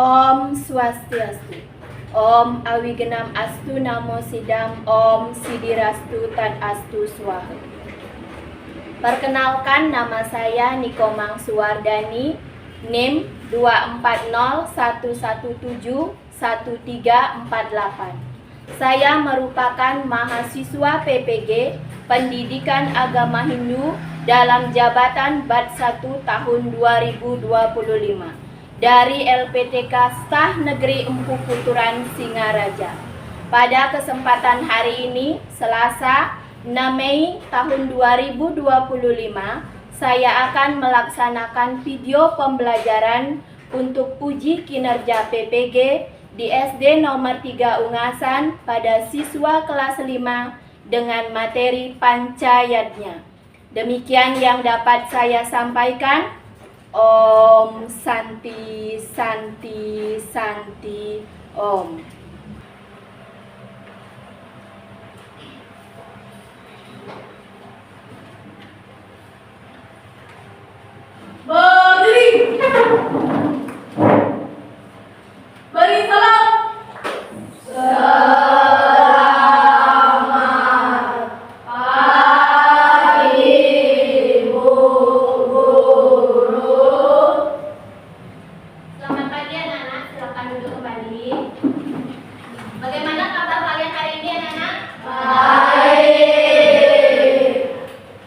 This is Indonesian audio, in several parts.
Om Swastiastu. Om Awigenam Astu Namo Sidam. Om Sidirastu Tad Astu Swaha. Perkenalkan, nama saya Nikomang Suwardani, NIM 2401171348. Saya merupakan mahasiswa PPG Pendidikan Agama Hindu dalam Jabatan Bat 1 tahun 2025 dari LPTK Stah Negeri Empu Puturan Singaraja. Pada kesempatan hari ini, Selasa 6 Mei tahun 2025, saya akan melaksanakan video pembelajaran untuk uji kinerja PPG di SD nomor 3 Ungasan pada siswa kelas 5 dengan materi Pancayatnya. Demikian yang dapat saya sampaikan. Om Santi Santi Santi Om. Berdiri. Beri salam. Selamat pagi Bu Guru. Selamat pagi anak-anak, silakan duduk kembali. Bagaimana kabar kalian hari ini anak-anak? Baik.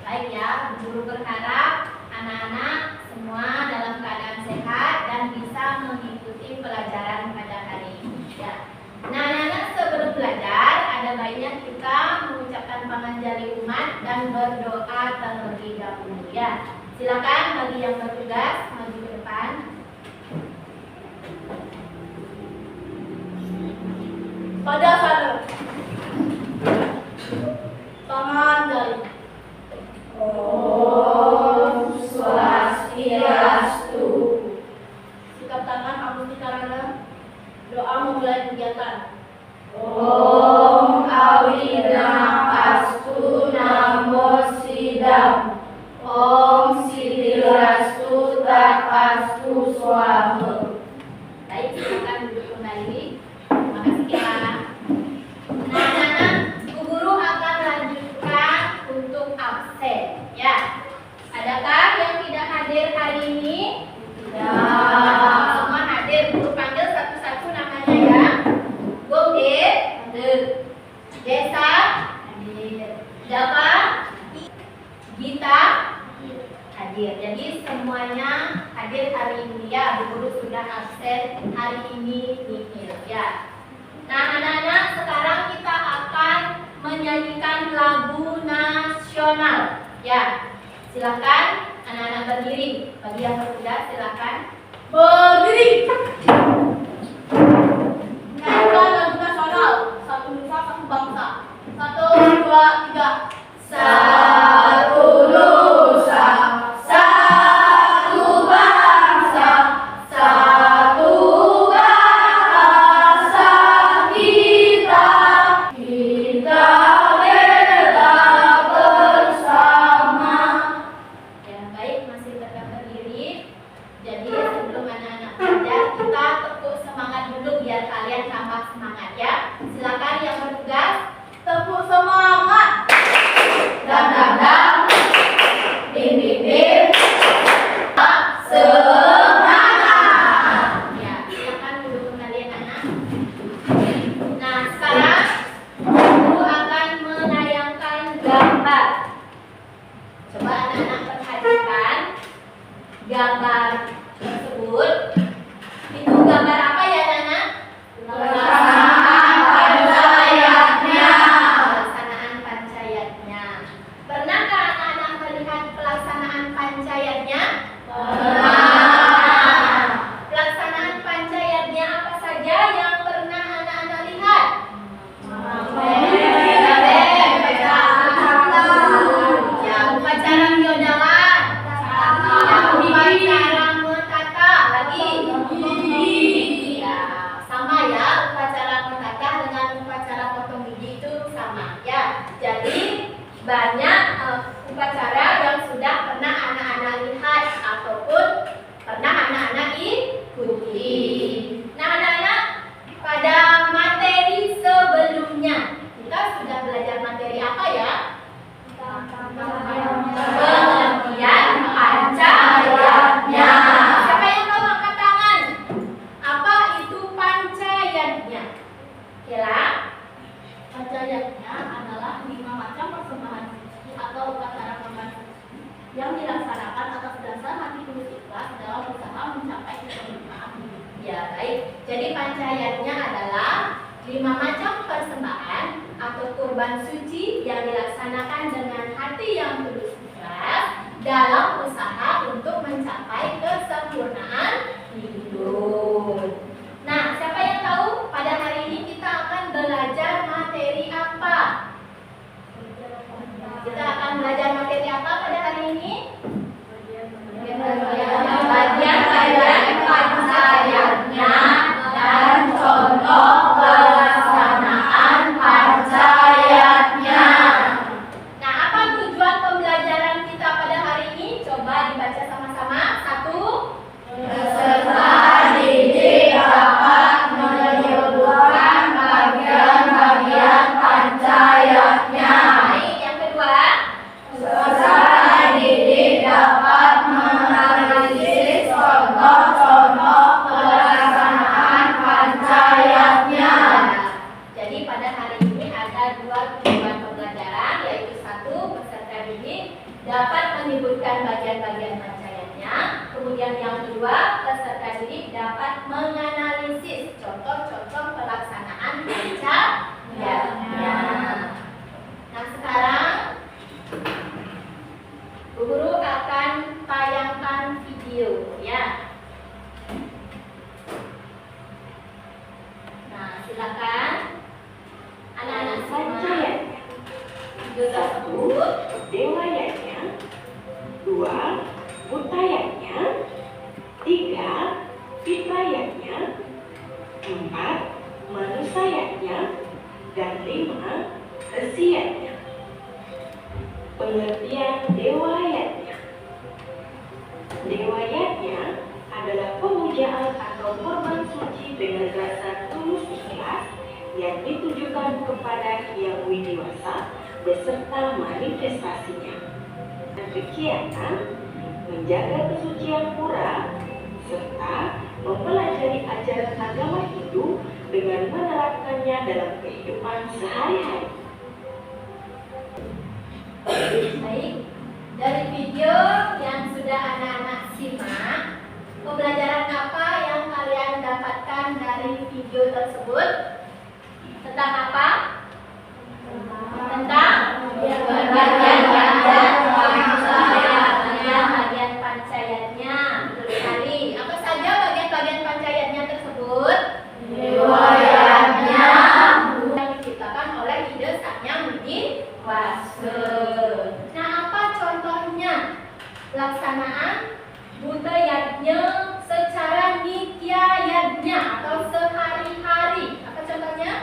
Baik ya, guru berharap anak-anak semua dalam keadaan sehat dan bisa mengikuti pelajaran pada hari ini ya. Nah anak-anak, sebelum belajar ada baiknya kita mengucapkan panganjali umat dan berdoa terlebih dahulu ya. Silakan bagi yang bertugas maju ke depan. Pada sadar. Tangan jari. Om Swastiastu. Sikap tangan amunti karena doa memulai kegiatan. Om Awigenam Astu Namo Sidam. Om Sidirastu Tad Astu Swaha. Baik, silakan duduk kembali. Makasih ya. Nah anak-anak, Bu Guru akan lanjutkan untuk absen ya. Adakah yang tidak hadir hari ini? Tidak. Semua hadir. Guru panggil satu-satu namanya ya. Gomde hadir. Desa hadir. Japa Gita hadir. Jadi semuanya hadir hari ini ya. Bu Guru sudah absen hari ini nihil ya. Nah anak-anak, sekarang kita akan menyanyikan lagu nasional ya. Silakan anak-anak berdiri. Bagi yang bertugas silakan Berdiri. Nyanyikan lagu nasional. Satu nusa, satu bangsa. 1, 2, 3. Satu nusa, satu bangsa, satu bahasa kita. Kita bela bersama. ya. Baik, masih tetap berdiri. Jadi sebelum anak-anak belajar, kita tepuk semangat dulu biar kalian tambah semangat ya. Silakan yang bertugas. Tepuk semangat. Dam dam dam. Dim dim dim. Semangat. Ya, silakan duduk kembali anak-anak. Nah, sekarang Guru akan menayangkan gambar. Coba anak-anak perhatikan gambar tersebut. Itu gambar apa ya anak-anak? Pelaksanaan pancayatnya. Pelaksanaan pancayatnya. Pernahkah anak-anak melihat pelaksanaan pancayatnya? Pernah. Pelaksanaan pancayatnya apa saja yang pernah anak-anak lihat? Ya, upacara biodalan, ya, upacara metata, lagi. Ya, sama ya, upacara metata dengan upacara potong gigi itu sama ya. Jadi banyak upacara yang sudah pernah anak-anak lihat ataupun pernah anak-anak ikuti. yang dilaksanakan atas dasar hati tulus ikhlas dalam usaha mencapai kesempurnaan. Ya, baik. Jadi pancayatnya adalah 5 macam persembahan atau kurban suci yang dilaksanakan dengan hati yang tulus ikhlas dalam usaha untuk mencapai kesempurnaan hidup. Nah, siapa yang tahu pada hari ini kita akan belajar materi apa? Kita akan belajar materi apa pada hari ini? Bagian-bagian pancayatnya dan contoh pelaksanaan pancayatnya. Nah, apa tujuan pembelajaran kita pada hari ini? Coba dibaca sama-sama. 1. Peserta didik dapat menyebutkan bagian-bagian pancayatnya. Baik, yang kedua. Peserta didik dapat menganalisis contoh-contoh pelaksanaan pancayatnya. Jadi pada hari ini ada 2 tujuan pembelajaran, yaitu 1. Peserta didik dapat menyebutkan bagian-bagian pancayatnya. Kemudian yang kedua, peserta didik dapat menganalisis contoh-contoh pelaksanaan pancayatnya. Nah, sekarang Bu Guru akan tayangkan video ya. Nah, silakan anak-anak semua. Pancayatnya. Video tersebut. Dewayatnya. 2. Butayatnya. 3. Pitayatnya. 4. Manusayatnya. Dan 5. Resiatnya. Pengertian dewayatnya. Dewayatnya adalah pemujaan atau korban suci dengan rasa tulus ikhlas yang ditujukan kepada Yang Widiwasa beserta manifestasinya. Dan kegiatan menjaga kesucian pura serta mempelajari ajaran agama Hindu dengan menerapkannya dalam kehidupan sehari-hari. Baik, dari video yang sudah anak-anak simak, pembelajaran apa yang kalian dapatkan dari video tersebut? Tentang apa? Tentang bagian pancayatnya. Betul sekali. Apa saja bagian-bagian pancayatnya tersebut? Dewayatnya. Yang diciptakan oleh ide Sang Yang Widiwasa. Nah, apa contohnya? Pelaksanaan budayatnya secara nityayatnya atau sehari-hari. Apa contohnya?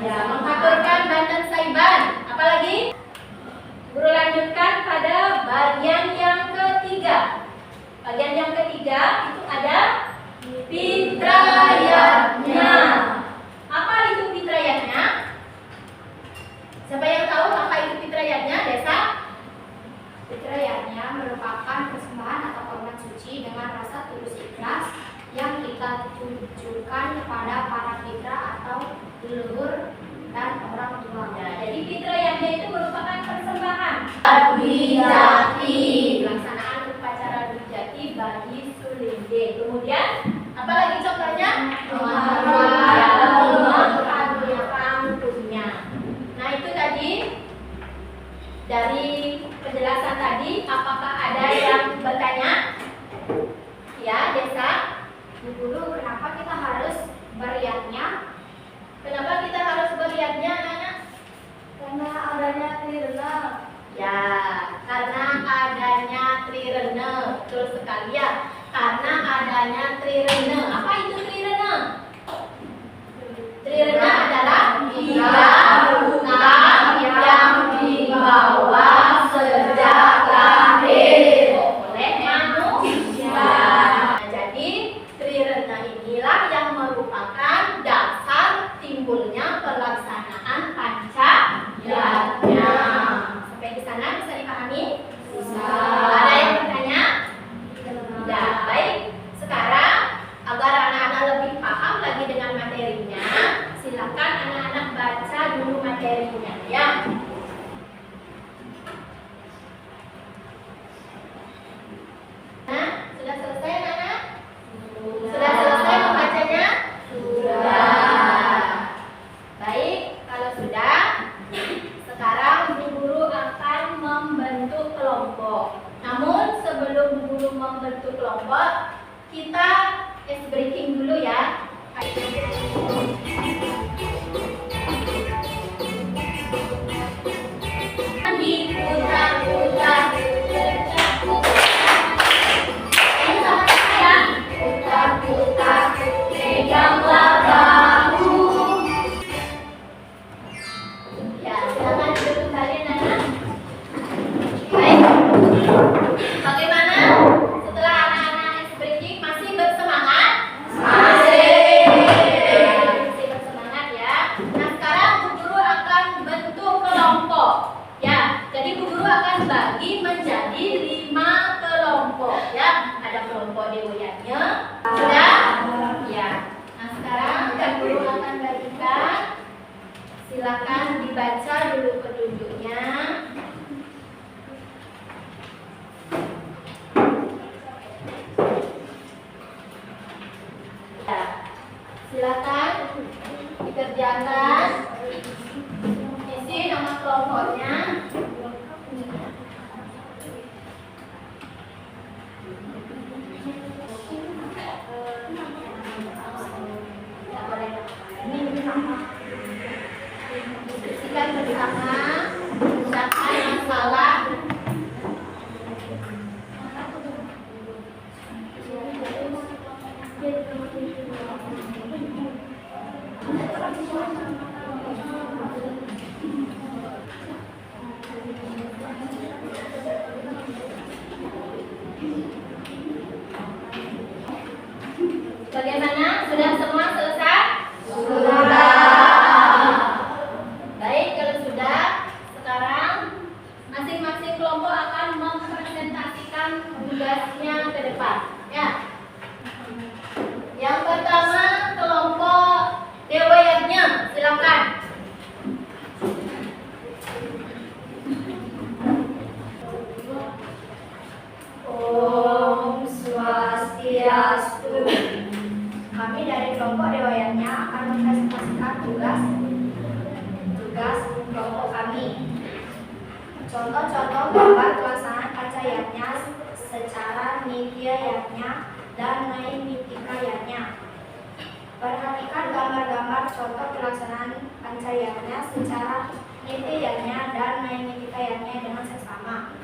Ya, mengaturkan banten saiban. Apalagi? Guru lanjutkan pada bagian yang ketiga. Bagian yang ketiga itu ada pitrayatnya. Apa itu pitrayatnya? Siapa yang tahu apa itu pitrayatnya, Desa? Pitrayatnya merupakan persembahan atau korban suci dengan rasa tulus ikhlas yang kita tujukan kepada para pitra atau leluhur dan orang tua. Ya, jadi pitrayatnya itu merupakan persembahan Wijati. pelaksanaan upacara Wijati bagi Sulinde. Kemudian apa lagi contohnya? Pantunnya. Nah, itu tadi dari penjelasan tadi. Apakah ada yang bertanya? Ya, Desa. Bu Guru, kenapa kita harus beriatnya? Kenapa kita harus beriatnya, anak-anak? Karena adanya trirena. Ya, karena adanya trirena. Betul sekali ya. Karena adanya trirena. Apa itu trirena? Trirena adalah 3 hutang yang dibawa sejak lahir oleh manusia. Nah, jadi trirena inilah yang merupakan dasar timbulnya pelaksanaan pancayatnya. Sampai di sana bisa dipahami? Bisa. Ada yang bertanya? Tidak. Baik. Sekarang agar dulu petunjuknya. Ya, silakan dikerjakan. Isi nama kelompoknya. Diskusikan bersama, usahakan masalah. Bagaimana? Sudah semua selesai? Baik, kalau sudah, sekarang masing-masing kelompok akan mempresentasikan tugasnya ke depan. Ya. Yang pertama, kelompok Dewa Yatnya, silakan. Om Swastiastu. Kami dari kelompok Dewa Yatnya akan mempresentasikan tugas kelompok kami. Contoh-contoh gambar pelaksanaan panca yatnya secara nitya yatnya dan naimitika yatnya. Perhatikan gambar-gambar contoh pelaksanaan panca yatnya secara nitya yatnya dan naimitika yatnya dengan seksama.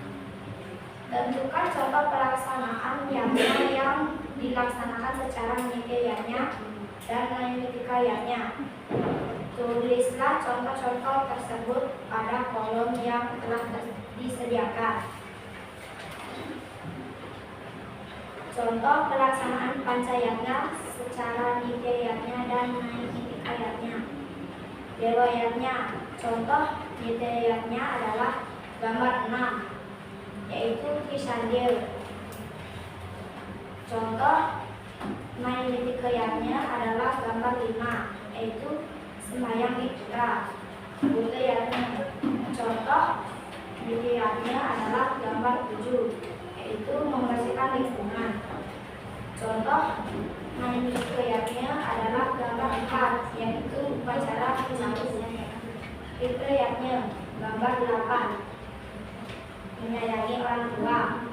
Tentukan contoh pelaksanaan yatnya yang dilaksanakan secara nitya yatnya dan naimitika yatnya. Tulislah contoh-contoh tersebut pada kolom yang telah disediakan. Contoh pelaksanaan panca yatnya secara nitya yatnya dan naimitika yatnya. Dewa yatnya. Contoh nitya yatnya adalah gambar 6, yaitu Kisandil. Contoh naimitika yatnya adalah gambar 5, yaitu sembahyang di putra. Buta yatnya. Contoh nitya yatnya adalah gambar 7, yaitu membersihkan lingkungan. Contoh naimitika yatnya adalah gambar 4, yaitu upacara pencabutan. Fitra yatnya gambar 8, menyayangi orang tua.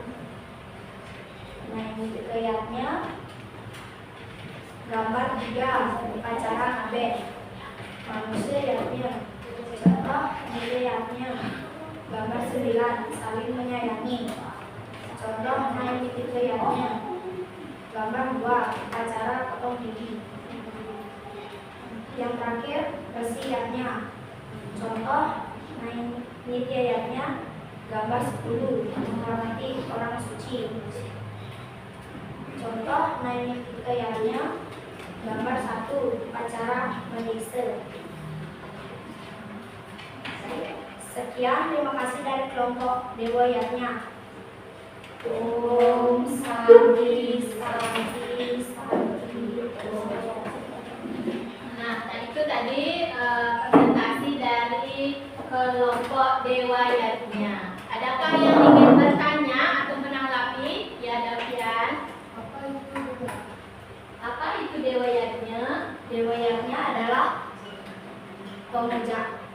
Naimitika yatnya gambar 3, upacara ngabek. Manusia yatnya. Contoh nitya yatnya gambar 9, saling menyayangi. Contoh naimitika yatnya gambar 2, upacara potong gigi. Yang terakhir bersih yatnya. Contoh nitya yatnya gambar 10, menghormati orang suci. Contoh naimitika yatnya gambar 1, upacara menyiksa. Sekian, terima kasih dari kelompok Dewa Yatnya. Om Santi Santi Santi Om. Nah, itu tadi presentasi dari kelompok Dewa Yatnya. Adakah yang ingin bertanya atau menanggapi? Ya, Davian. Apa itu Dewa Yatnya? Dewa Yatnya adalah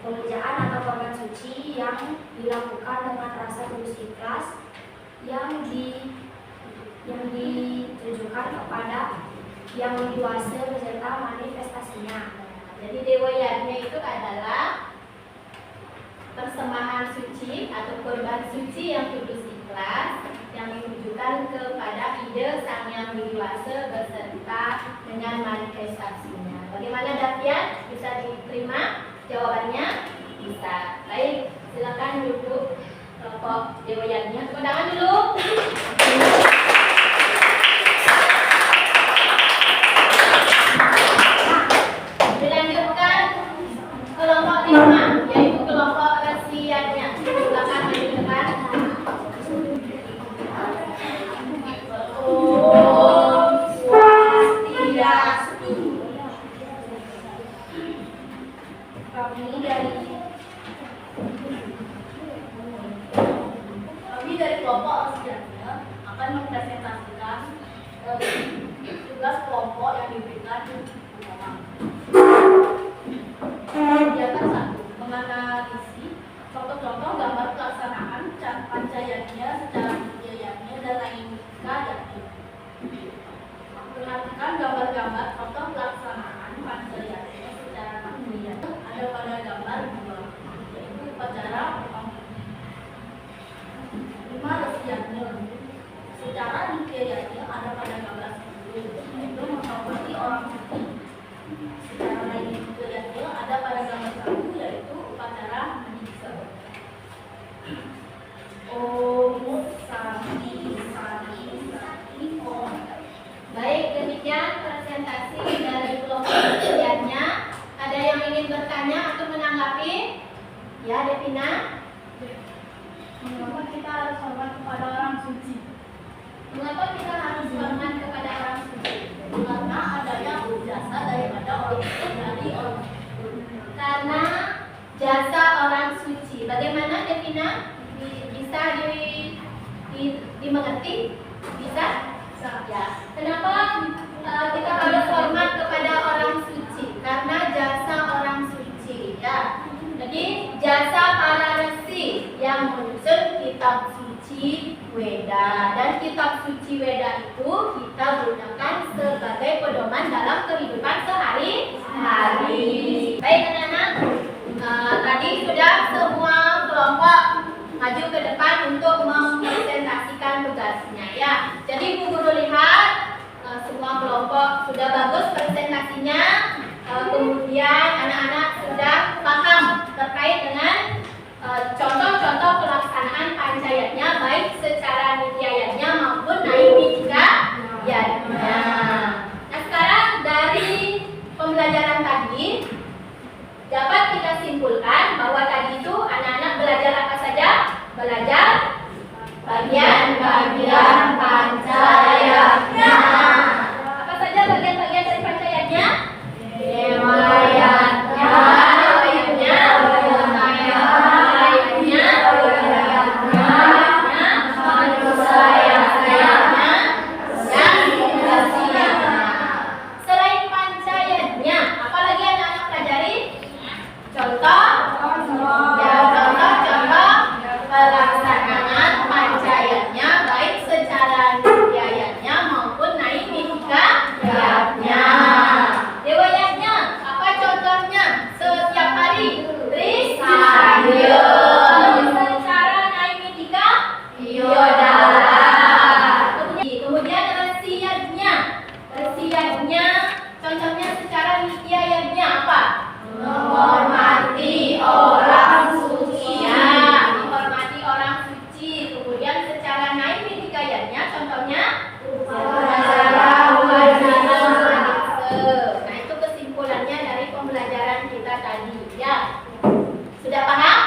pemujaan atau korban suci yang dilakukan dengan rasa tulus ikhlas yang ditujukan kepada yang dewasa beserta manifestasinya. Jadi Dewa Yatnya itu adalah persembahan suci atau korban suci yang tulus ikhlas yang ditujukan kepada ide Sang Yang Widiwasa beserta dengan manifestasinya. Bagaimana Davian? Bisa diterima jawabannya? Bisa. Baik, silakan duduk kelompok Dewa Yatnya. Tepuk tangan dulu. Dilanjutkan kelompok 5, yaitu kelompok Resi Yatnya. Silakan maju ke depan. Om Swastiastu. Kami dari Contoh-contoh gambar pelaksanaan pancayatnya secara biayanya dan lainnya yakni. Perhatikan gambar-gambar contoh pelaksanaan pancayatnya secara biayanya ada pada gambar 2, yaitu upacara lima resiannya. Secara biayanya ada pada gambar 10, yaitu menghormati orang suci. Secara lain biayanya ada pada gambar 1, yaitu upacara misa. Baik, demikian presentasi dari kelompok ujiannya. Ada yang ingin bertanya atau menanggapi? Ya, Devina. Mengapa kita harus hormat kepada orang suci? Mengapa kita harus hormat kepada orang suci? Karena adanya jasa daripada orang dari orang. Karena jasa orang suci. Bagaimana, Devina? Bisa dimengerti? Bisa? Ya. Kenapa kita harus hormat kepada orang suci? Karena jasa orang suci. Ya. Jadi jasa para resi yang menyusun kitab suci Weda, dan kitab suci Weda itu kita gunakan sebagai pedoman dalam kehidupan sehari-hari. Baik anak-anak, tadi sudah semua kelompok maju ke depan untuk mempresentasikan tugasnya ya. Jadi Bu Guru lihat semua kelompok sudah bagus presentasinya. Kemudian anak-anak sudah paham terkait dengan contoh-contoh pelaksanaan pancayatnya baik secara nityayatnya maupun naimitikayannya. Nah, sekarang dari pembelajaran tadi dapat kita simpulkan bahwa tadi itu anak-anak belajar apa saja? Belajar bagian-bagian pancayatnya. Apa saja bagian-bagian dari pancayatnya? Riwayatnya, selain pancayatnya, apalagi anak-anak pelajari? Contoh pelaksanaan pancayatnya baik secara nityayatnya maupun naimitikayannya. Riwayatnya, apa contohnya? Setiap hari Trisayun. Secara naimitika Yodara. Kemudian resiatnya contohnya secara nityayatnya apa? Menghormati orang suci. Ya, menghormati orang suci. Kemudian secara naimitikayannya contohnya nah, itu kesimpulannya dari pembelajaran kita tadi ya. Sudah paham?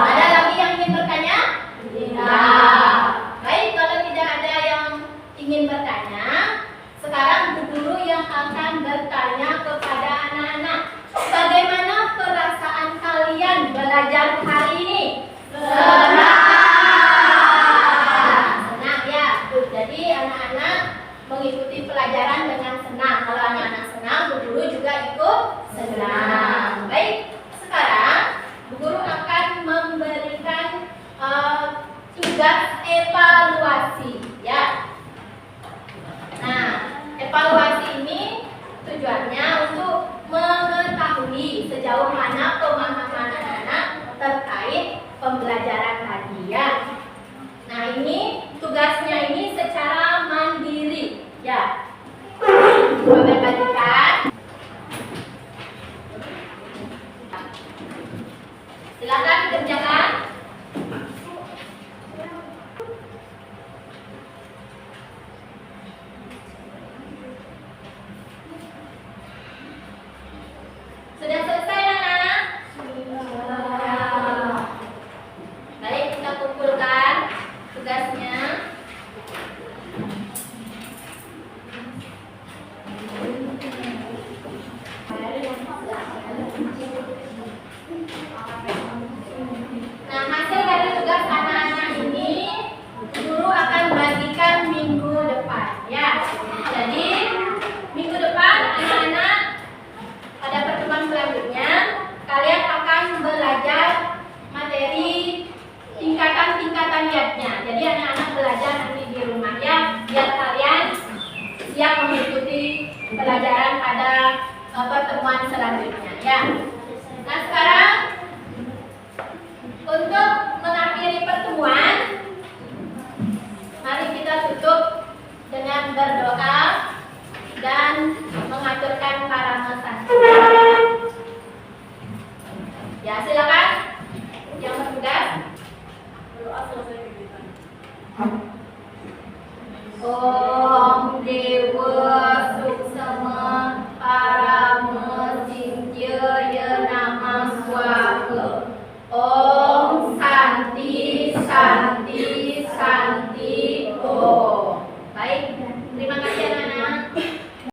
Ada lagi yang ingin bertanya? Tidak. Baik, kalau tidak ada yang ingin bertanya, sekarang Bu Guru yang akan bertanya kepada anak-anak. Bagaimana perasaan kalian belajar hari ini? Senang ya. Jadi anak-anak mengikuti pelajaran dengan senang. Kalau anak-anak senang, Bu Guru juga ikut senang. Baik, sekarang Bu Guru akan memberikan tugas evaluasi ya. Nah, evaluasi ini tujuannya untuk mengetahui sejauh mana pemahaman anak-anak terkait pembelajaran tadi ya. Nah, ini tugasnya ini secara mandiri ya. Bagikan. Silakan dikerjakan.